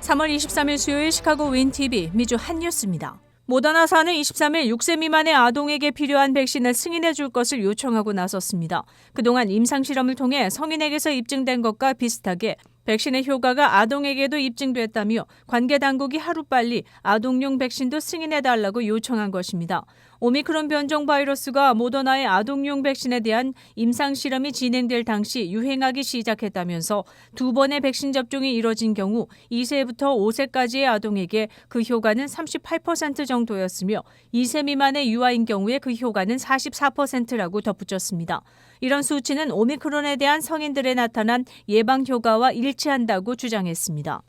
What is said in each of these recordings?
3월 23일 수요일 시카고 윈TV 미주 핫뉴스입니다. 모더나사는 23일 6세 미만의 아동에게 필요한 백신을 승인해 줄 것을 요청하고 나섰습니다. 그동안 임상실험을 통해 성인에게서 입증된 것과 비슷하게 백신의 효과가 아동에게도 입증됐다며 관계당국이 하루빨리 아동용 백신도 승인해달라고 요청한 것입니다. 오미크론 변종 바이러스가 모더나의 아동용 백신에 대한 임상실험이 진행될 당시 유행하기 시작했다면서 두 번의 백신 접종이 이뤄진 경우 2세부터 5세까지의 아동에게 그 효과는 38% 정도였으며 2세 미만의 유아인 경우에 그 효과는 44%라고 덧붙였습니다. 이런 수치는 오미크론에 대한 성인들에 나타난 예방 효과와 일치한다고 주장했습니다.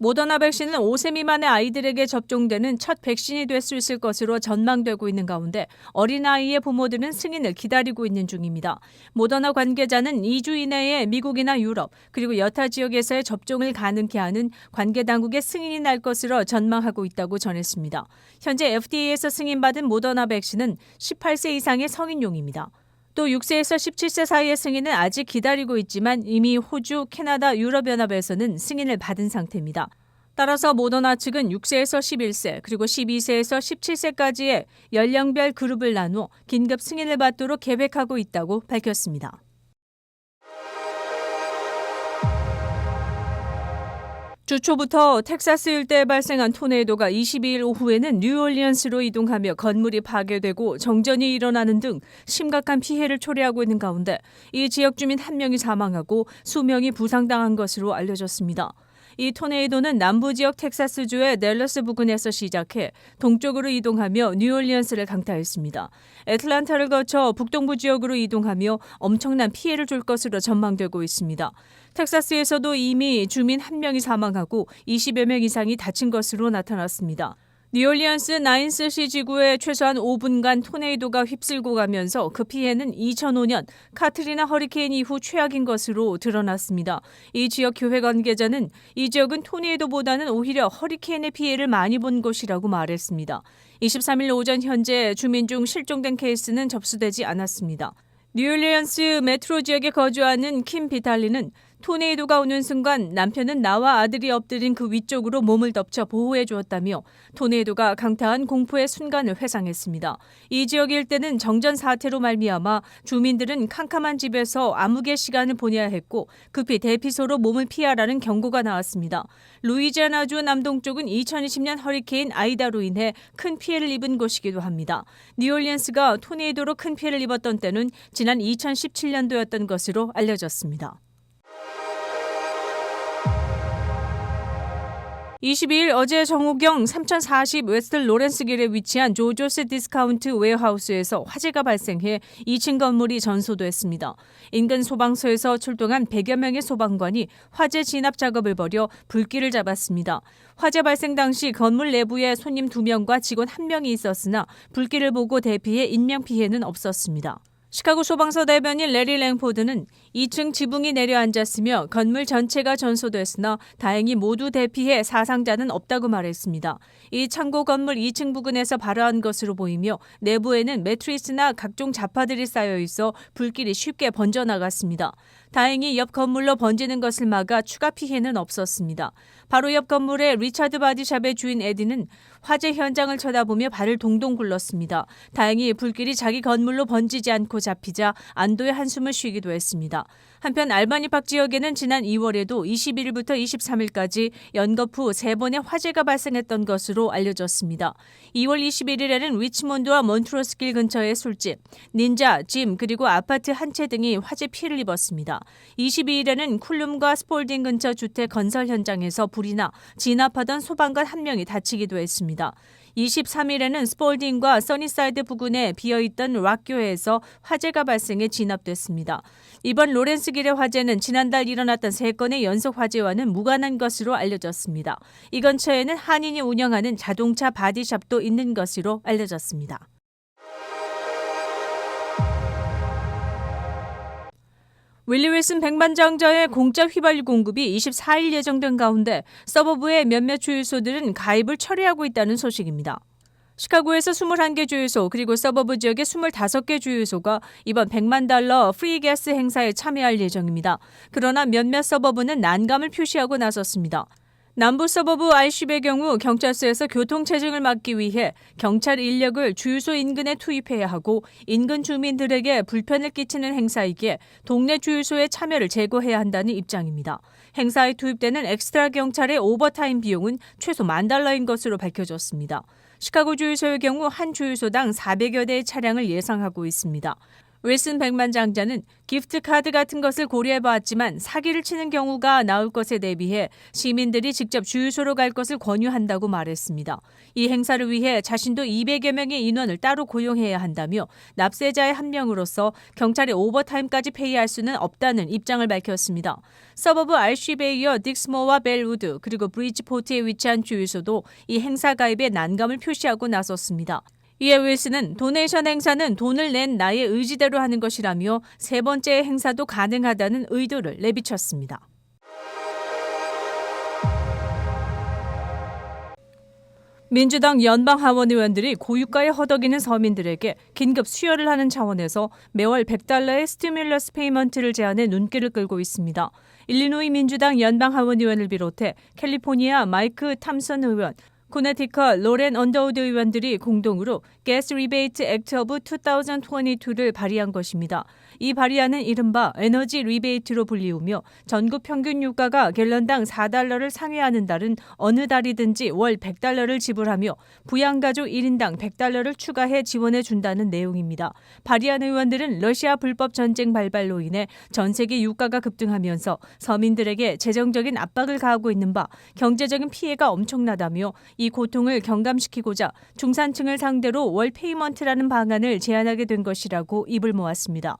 모더나 백신은 5세 미만의 아이들에게 접종되는 첫 백신이 될 수 있을 것으로 전망되고 있는 가운데 어린아이의 부모들은 승인을 기다리고 있는 중입니다. 모더나 관계자는 2주 이내에 미국이나 유럽 그리고 여타 지역에서의 접종을 가능케 하는 관계당국의 승인이 날 것으로 전망하고 있다고 전했습니다. 현재 FDA에서 승인받은 모더나 백신은 18세 이상의 성인용입니다. 또 6세에서 17세 사이의 승인은 아직 기다리고 있지만 이미 호주, 캐나다, 유럽연합에서는 승인을 받은 상태입니다. 따라서 모더나 측은 6세에서 11세 그리고 12세에서 17세까지의 연령별 그룹을 나누어 긴급 승인을 받도록 계획하고 있다고 밝혔습니다. 주 초부터 텍사스 일대에 발생한 토네이도가 22일 오후에는 뉴올리언스로 이동하며 건물이 파괴되고 정전이 일어나는 등 심각한 피해를 초래하고 있는 가운데 이 지역 주민 1명이 사망하고 수명이 부상당한 것으로 알려졌습니다. 이 토네이도는 남부 지역 텍사스주의 댈러스 부근에서 시작해 동쪽으로 이동하며 뉴올리언스를 강타했습니다. 애틀랜타를 거쳐 북동부 지역으로 이동하며 엄청난 피해를 줄 것으로 전망되고 있습니다. 텍사스에서도 이미 주민 1명이 사망하고 20여 명 이상이 다친 것으로 나타났습니다. 뉴올리언스 나인스시 지구에 최소한 5분간 토네이도가 휩쓸고 가면서 그 피해는 2005년 카트리나 허리케인 이후 최악인 것으로 드러났습니다. 이 지역 교회 관계자는 이 지역은 토네이도보다는 오히려 허리케인의 피해를 많이 본 곳이라고 말했습니다. 23일 오전 현재 주민 중 실종된 케이스는 접수되지 않았습니다. 뉴올리언스 메트로 지역에 거주하는 킴 비탈리는 토네이도가 오는 순간 남편은 나와 아들이 엎드린 그 위쪽으로 몸을 덮쳐 보호해 주었다며 토네이도가 강타한 공포의 순간을 회상했습니다. 이 지역 일대는 정전 사태로 말미암아 주민들은 캄캄한 집에서 암흑의 시간을 보내야 했고 급히 대피소로 몸을 피하라는 경고가 나왔습니다. 루이지애나주 남동쪽은 2020년 허리케인 아이다로 인해 큰 피해를 입은 곳이기도 합니다. 뉴올리언스가 토네이도로 큰 피해를 입었던 때는 지난 2017년도였던 것으로 알려졌습니다. 22일 어제 정오경 3040 웨스트 로렌스길에 위치한 조조스 디스카운트 웨어하우스에서 화재가 발생해 2층 건물이 전소됐습니다. 인근 소방서에서 출동한 100여 명의 소방관이 화재 진압 작업을 벌여 불길을 잡았습니다. 화재 발생 당시 건물 내부에 손님 2명과 직원 1명이 있었으나 불길을 보고 대피해 인명피해는 없었습니다. 시카고 소방서 대변인 레리 랭포드는 2층 지붕이 내려앉았으며 건물 전체가 전소됐으나 다행히 모두 대피해 사상자는 없다고 말했습니다. 이 창고 건물 2층 부근에서 발화한 것으로 보이며 내부에는 매트리스나 각종 자파들이 쌓여 있어 불길이 쉽게 번져나갔습니다. 다행히 옆 건물로 번지는 것을 막아 추가 피해는 없었습니다. 바로 옆 건물의 리차드 바디샵의 주인 에디는 화재 현장을 쳐다보며 발을 동동 굴렀습니다. 다행히 불길이 자기 건물로 번지지 않고 잡히자 안도의 한숨을 쉬기도 했습니다. 한편 알바니 팍 지역에는 지난 2월에도 21일부터 23일까지 연거푸 3번의 화재가 발생했던 것으로 알려졌습니다. 2월 21일에는 리치몬드와 몬트로스길 근처의 술집, 닌자, 짐 그리고 아파트 한 채 등이 화재 피해를 입었습니다. 22일에는 쿨룸과 스폴딩 근처 주택 건설 현장에서 불이 나 진압하던 소방관 1명이 다치기도 했습니다. 23일에는 스폴딩과 써니사이드 부근에 비어있던 락교회에서 화재가 발생해 진압됐습니다. 이번 로렌스길의 화재는 지난달 일어났던 3건의 연속 화재와는 무관한 것으로 알려졌습니다. 이 근처에는 한인이 운영하는 자동차 바디샵도 있는 것으로 알려졌습니다. 윌리 윌슨 백만장자의 공짜 휘발유 공급이 24일 예정된 가운데 서버부의 몇몇 주유소들은 가입을 철회하고 있다는 소식입니다. 시카고에서 21개 주유소 그리고 서버부 지역의 25개 주유소가 이번 $100만 프리게스 행사에 참여할 예정입니다. 그러나 몇몇 서버부는 난감을 표시하고 나섰습니다. 남부 서버브 RC의 경우 경찰서에서 교통체증을 막기 위해 경찰 인력을 주유소 인근에 투입해야 하고 인근 주민들에게 불편을 끼치는 행사이기에 동네 주유소의 참여를 제고해야 한다는 입장입니다. 행사에 투입되는 엑스트라 경찰의 오버타임 비용은 최소 $10,000인 것으로 밝혀졌습니다. 시카고 주유소의 경우 한 주유소당 400여 대의 차량을 예상하고 있습니다. 윌슨 백만장자는 기프트 카드 같은 것을 고려해봤지만 사기를 치는 경우가 나올 것에 대비해 시민들이 직접 주유소로 갈 것을 권유한다고 말했습니다. 이 행사를 위해 자신도 200여 명의 인원을 따로 고용해야 한다며 납세자의 한 명으로서 경찰의 오버타임까지 페이할 수는 없다는 입장을 밝혔습니다. 서버브 RC에 이어 딕스모어와 벨우드 그리고 브리지포트에 위치한 주유소도 이 행사 가입에 난감을 표시하고 나섰습니다. 이에 윌슨은 도네이션 행사는 돈을 낸 나의 의지대로 하는 것이라며 세 번째 행사도 가능하다는 의도를 내비쳤습니다. 민주당 연방 하원 의원들이 고유가에 허덕이는 서민들에게 긴급 수혈을 하는 차원에서 매월 $100의 스티뮬러스 페이먼트를 제안해 눈길을 끌고 있습니다. 일리노이 민주당 연방 하원 의원을 비롯해 캘리포니아 마이크 탐슨 의원, 코네티컷 로렌 언더우드 의원들이 공동으로 Gas Rebate Act of 2022를 발의한 것입니다. 이 발의안은 이른바 에너지 리베이트로 불리우며 전국 평균 유가가 갤런당 $4를 상회하는 달은 어느 달이든지 월 $100를 지불하며 부양가족 1인당 $100를 추가해 지원해 준다는 내용입니다. 발의안 의원들은 러시아 불법 전쟁 발발로 인해 전 세계 유가가 급등하면서 서민들에게 재정적인 압박을 가하고 있는 바 경제적인 피해가 엄청나다며 이 고통을 경감시키고자 중산층을 상대로 월 페이먼트라는 방안을 제안하게 된 것이라고 입을 모았습니다.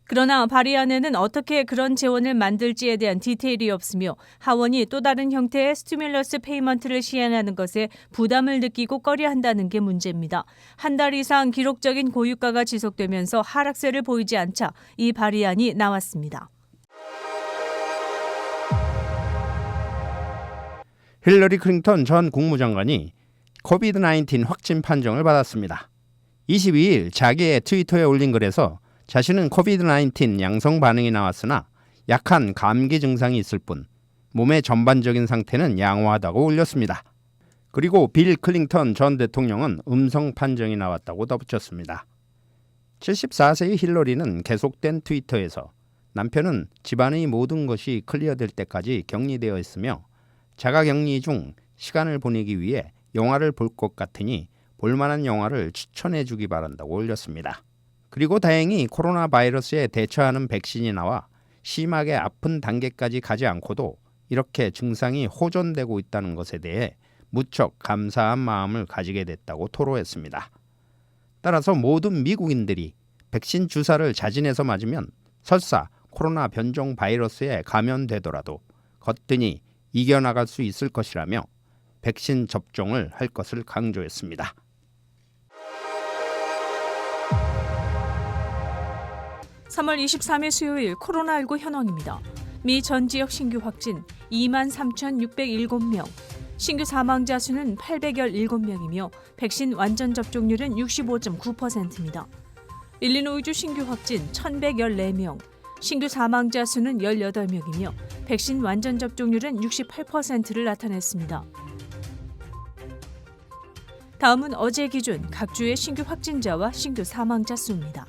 그러나 발의안에는 어떻게 그런 재원을 만들지에 대한 디테일이 없으며 하원이 또 다른 형태의 스티뮬러스 페이먼트를 시행하는 것에 부담을 느끼고 꺼려한다는 게 문제입니다. 한 달 이상 기록적인 고유가가 지속되면서 하락세를 보이지 않자 이 발의안이 나왔습니다. 힐러리 클린턴 전 국무장관이 코비드-19 확진 판정을 받았습니다. 22일 자기의 트위터에 올린 글에서 자신은 코비드-19 양성 반응이 나왔으나 약한 감기 증상이 있을 뿐 몸의 전반적인 상태는 양호하다고 올렸습니다. 그리고 빌 클린턴 전 대통령은 음성 판정이 나왔다고 덧붙였습니다. 74세의 힐러리는 계속된 트위터에서 남편은 집안의 모든 것이 클리어될 때까지 격리되어 있으며 자가격리 중 시간을 보내기 위해 영화를 볼 것 같으니 볼만한 영화를 추천해 주기 바란다고 올렸습니다. 그리고 다행히 코로나 바이러스에 대처하는 백신이 나와 심하게 아픈 단계까지 가지 않고도 이렇게 증상이 호전되고 있다는 것에 대해 무척 감사한 마음을 가지게 됐다고 토로했습니다. 따라서 모든 미국인들이 백신 주사를 자진해서 맞으면 설사 코로나 변종 바이러스에 감염되더라도 거뜬히 이겨나갈 수 있을 것이라며 백신 접종을 할 것을 강조했습니다. (3월 23일) 수요일 코로나19 현황입니다. 미 전 지역 신규 확진 23,607명, 신규 사망자 수는 817명이며 백신 완전 접종률은 65.9%입니다. 일리노이주 신규 확진 1,114명, 신규 사망자 수는 18명이며 백신 완전 접종률은 68%를 나타냈습니다. 다음은 어제 기준 각 주의 신규 확진자와 신규 사망자 수입니다.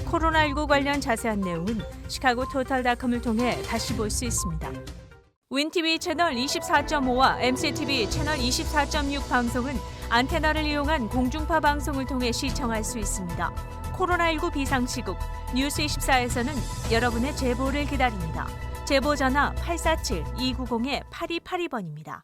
코로나19 관련 자세한 내용은 시카고 토탈닷컴을 통해 다시 볼 수 있습니다. 윈TV 채널 24.5와 MCTV 채널 24.6 방송은 안테나를 이용한 공중파 방송을 통해 시청할 수 있습니다. 코로나19 비상시국 뉴스24에서는 여러분의 제보를 기다립니다. 제보 전화 847-290-8282번입니다.